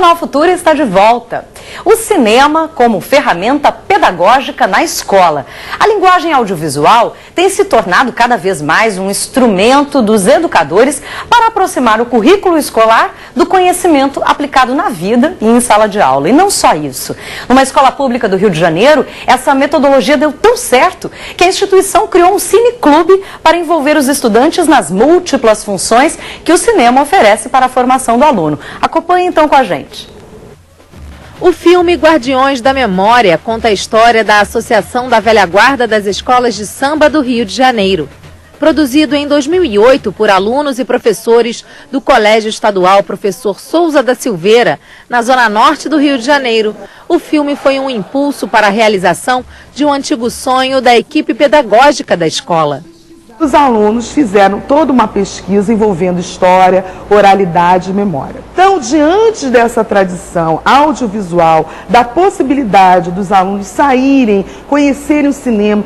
Jornal Futura está de volta. O cinema como ferramenta pedagógica na escola. A linguagem audiovisual tem se tornado cada vez mais um instrumento dos educadores para aproximar o currículo escolar do conhecimento aplicado na vida e em sala de aula. E não só isso. Numa escola pública do Rio de Janeiro, essa metodologia deu tão certo que a instituição criou um cineclube para envolver os estudantes nas múltiplas funções que o cinema oferece para a formação do aluno. Acompanhe então com a gente. O filme Guardiões da Memória conta a história da Associação da Velha Guarda das Escolas de Samba do Rio de Janeiro. Produzido em 2008 por alunos e professores do Colégio Estadual Professor Souza da Silveira, na zona norte do Rio de Janeiro, o filme foi um impulso para a realização de um antigo sonho da equipe pedagógica da escola. Os alunos fizeram toda uma pesquisa envolvendo história, oralidade e memória. Então, diante dessa tradição audiovisual, da possibilidade dos alunos saírem, conhecerem o cinema,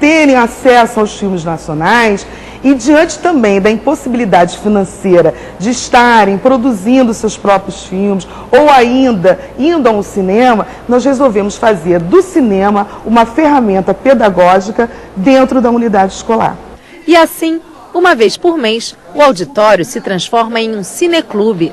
terem acesso aos filmes nacionais, e diante também da impossibilidade financeira de estarem produzindo seus próprios filmes ou ainda indo ao cinema, nós resolvemos fazer do cinema uma ferramenta pedagógica dentro da unidade escolar. E assim, uma vez por mês, o auditório se transforma em um cineclube.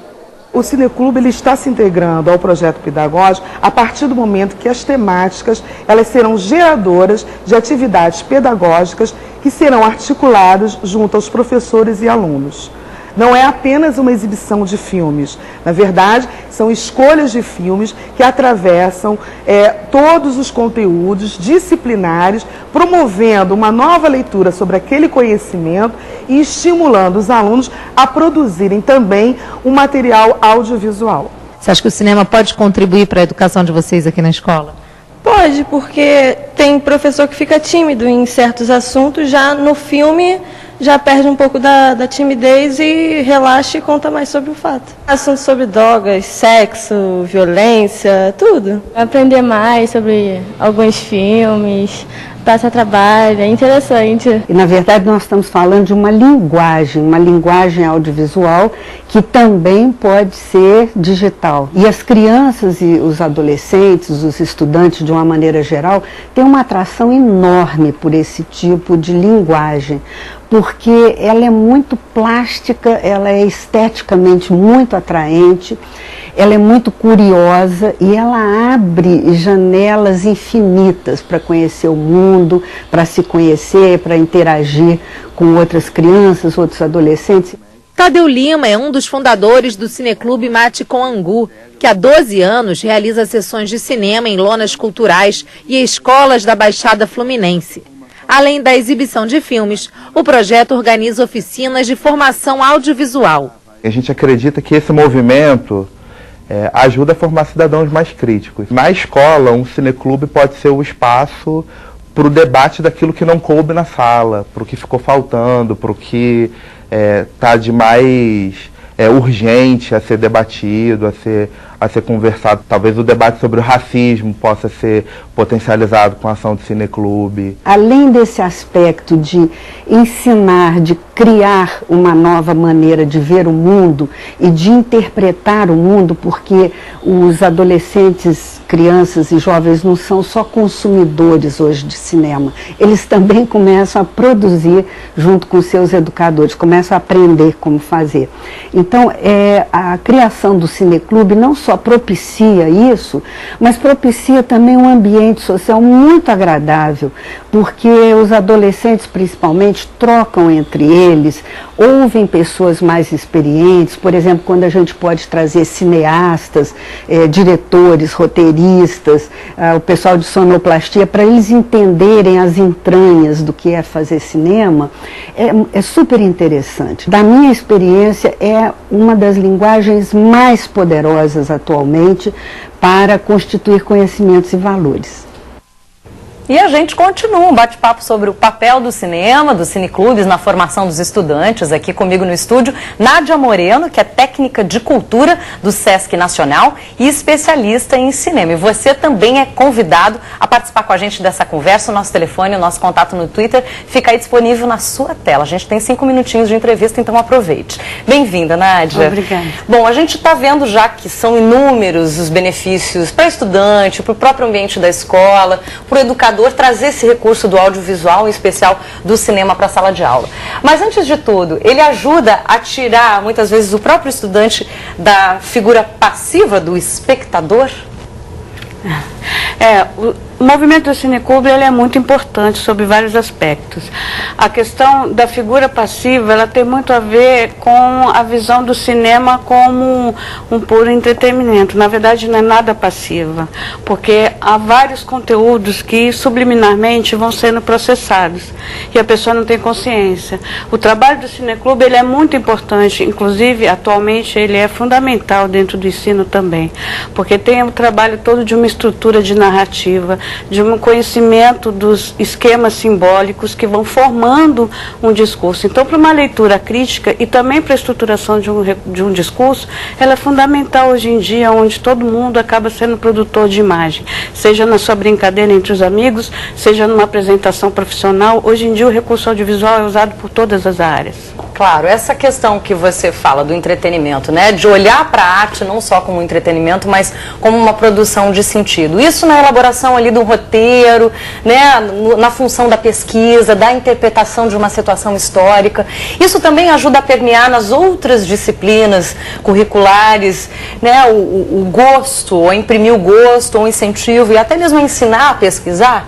O cineclube ele está se integrando ao projeto pedagógico a partir do momento que as temáticas elas serão geradoras de atividades pedagógicas que serão articuladas junto aos professores e alunos. Não é apenas uma exibição de filmes, na verdade são escolhas de filmes que atravessam todos os conteúdos disciplinares, promovendo uma nova leitura sobre aquele conhecimento e estimulando os alunos a produzirem também um material audiovisual. Você acha que o cinema pode contribuir para a educação de vocês aqui na escola? Pode, porque tem professor que fica tímido em certos assuntos, já no filme já perde um pouco da timidez e relaxa e conta mais sobre o fato. Assuntos sobre drogas, sexo, violência, tudo. Aprender mais sobre alguns filmes, passar trabalho, é interessante. E, na verdade, nós estamos falando de uma linguagem audiovisual que também pode ser digital. E as crianças e os adolescentes, os estudantes, de uma maneira geral, têm uma atração enorme por esse tipo de linguagem, porque ela é muito plástica, ela é esteticamente muito atraente, ela é muito curiosa e ela abre janelas infinitas para conhecer o mundo, para se conhecer, para interagir com outras crianças, outros adolescentes. Tadeu Lima é um dos fundadores do Cineclube Mate com Angu, que há 12 anos realiza sessões de cinema em lonas culturais e escolas da Baixada Fluminense. Além da exibição de filmes, o projeto organiza oficinas de formação audiovisual. A gente acredita que esse movimento ajuda a formar cidadãos mais críticos. Na escola, um cineclube pode ser o espaço para o debate daquilo que não coube na sala, para o que ficou faltando, para o que está de mais urgente a ser debatido, a ser conversado. Talvez o debate sobre o racismo possa ser potencializado com a ação do cineclube. Além desse aspecto de ensinar, de criar uma nova maneira de ver o mundo e de interpretar o mundo, porque os adolescentes, crianças e jovens não são só consumidores hoje de cinema, eles também começam a produzir junto com seus educadores, começam a aprender como fazer. Então, a criação do cineclube não só propicia isso, mas propicia também um ambiente social muito agradável, porque os adolescentes, principalmente, trocam entre eles, ouvem pessoas mais experientes, por exemplo, quando a gente pode trazer cineastas, diretores, roteiristas, o pessoal de sonoplastia, para eles entenderem as entranhas do que é fazer cinema, é super interessante. Da minha experiência, é uma das linguagens mais poderosas atualmente para constituir conhecimentos e valores. E a gente continua um bate-papo sobre o papel do cinema, dos cineclubes na formação dos estudantes. Aqui comigo no estúdio, Nádia Moreno, que é técnica de cultura do Sesc Nacional e especialista em cinema. E você também é convidado a participar com a gente dessa conversa. O nosso telefone, o nosso contato no Twitter fica aí disponível na sua tela. A gente tem 5 minutinhos de entrevista, então aproveite. Bem-vinda, Nádia. Obrigada. Bom, a gente está vendo já que são inúmeros os benefícios para o estudante, para o próprio ambiente da escola, para o educador, trazer esse recurso do audiovisual, em especial do cinema, para a sala de aula. Mas, antes de tudo, ele ajuda a tirar, muitas vezes, o próprio estudante da figura passiva do espectador? O movimento do cineclube ele é muito importante sobre vários aspectos. A questão da figura passiva, ela tem muito a ver com a visão do cinema como um puro entretenimento. Na verdade, não é nada passiva, porque há vários conteúdos que subliminarmente vão sendo processados e a pessoa não tem consciência. O trabalho do cineclube ele é muito importante, inclusive, atualmente, ele é fundamental dentro do ensino também, porque tem o trabalho todo de uma estrutura de narrativa, de um conhecimento dos esquemas simbólicos que vão formando um discurso. Então, para uma leitura crítica e também para a estruturação de um discurso, ela é fundamental hoje em dia, onde todo mundo acaba sendo produtor de imagem, seja na sua brincadeira entre os amigos, seja numa apresentação profissional. Hoje em dia o recurso audiovisual é usado por todas as áreas. Claro, essa questão que você fala do entretenimento, né, de olhar para a arte não só como entretenimento, mas como uma produção de sentido. Isso na elaboração ali do roteiro, né, na função da pesquisa, da interpretação de uma situação histórica. Isso também ajuda a permear nas outras disciplinas curriculares, né, o gosto, ou imprimir o gosto, ou incentivo, e até mesmo ensinar a pesquisar,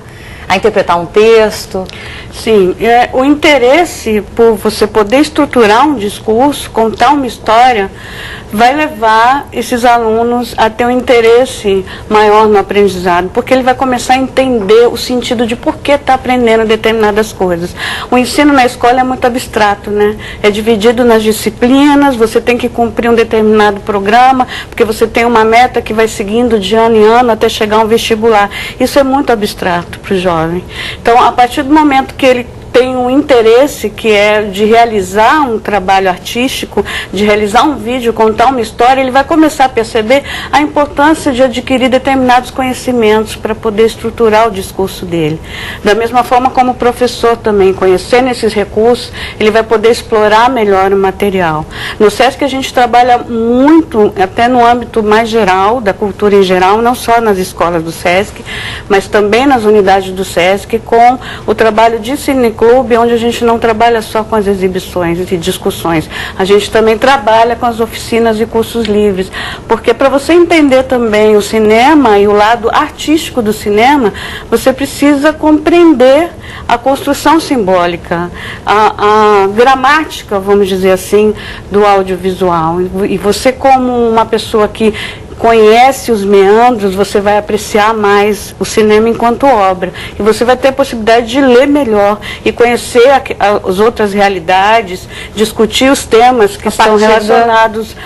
a interpretar um texto. Sim, o interesse por você poder estruturar um discurso, contar uma história, vai levar esses alunos a ter um interesse maior no aprendizado, porque ele vai começar a entender o sentido de por que está aprendendo determinadas coisas. O ensino na escola é muito abstrato, né? É dividido nas disciplinas, você tem que cumprir um determinado programa, porque você tem uma meta que vai seguindo de ano em ano até chegar a um vestibular. Isso é muito abstrato para o jovem. Então, a partir do momento que ele tem um interesse que é de realizar um trabalho artístico, de realizar um vídeo, contar uma história, ele vai começar a perceber a importância de adquirir determinados conhecimentos para poder estruturar o discurso dele. Da mesma forma como o professor também, conhecendo esses recursos, ele vai poder explorar melhor o material. No SESC a gente trabalha muito, até no âmbito mais geral, da cultura em geral, não só nas escolas do SESC, mas também nas unidades do SESC, com o trabalho de cineclube, onde a gente não trabalha só com as exibições e discussões, a gente também trabalha com as oficinas e cursos livres, porque para você entender também o cinema e o lado artístico do cinema, você precisa compreender a construção simbólica, a gramática, vamos dizer assim, do audiovisual. E você, como uma pessoa que conhece os meandros, você vai apreciar mais o cinema enquanto obra. E você vai ter a possibilidade de ler melhor e conhecer as outras realidades, discutir os temas que estão relacionados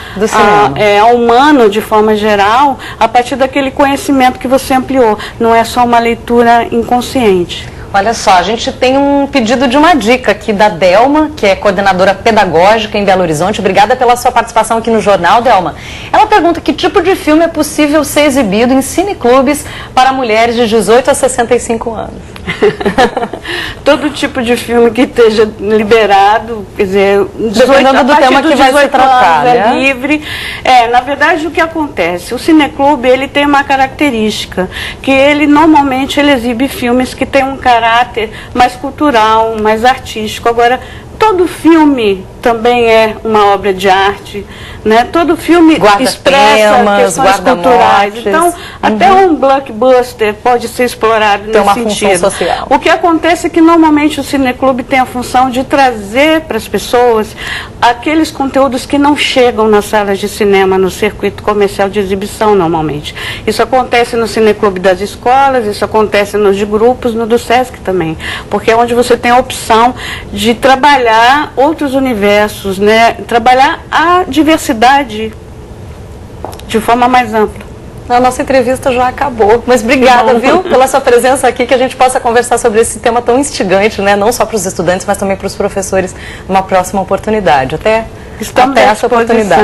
ao humano de forma geral, a partir daquele conhecimento que você ampliou. Não é só uma leitura inconsciente. Olha só, a gente tem um pedido de uma dica aqui da Delma, que é coordenadora pedagógica em Belo Horizonte. Obrigada pela sua participação aqui no jornal, Delma. Ela pergunta que tipo de filme é possível ser exibido em cineclubes para mulheres de 18 a 65 anos. Todo tipo de filme que esteja liberado, quer dizer, dependendo do tema que vai se tratar, né? É livre. Na verdade, o que acontece? O cineclube, ele tem uma característica, que ele normalmente ele exibe filmes que têm um caráter mais cultural, mais artístico. Agora, todo filme também é uma obra de arte, né? Todo filme expressa questões culturais. Então, até um blockbuster pode ser explorado nesse sentido. Social. O que acontece é que normalmente o cineclube tem a função de trazer para as pessoas aqueles conteúdos que não chegam nas salas de cinema, no circuito comercial de exibição normalmente. Isso acontece no cineclube das escolas, isso acontece nos de grupos, no do SESC também, porque é onde você tem a opção de trabalhar outros universos, né? Trabalhar a diversidade de forma mais ampla. A nossa entrevista já acabou, mas obrigada, viu, pela sua presença aqui, que a gente possa conversar sobre esse tema tão instigante, né? Não só para os estudantes, mas também para os professores, numa próxima oportunidade. Até essa oportunidade.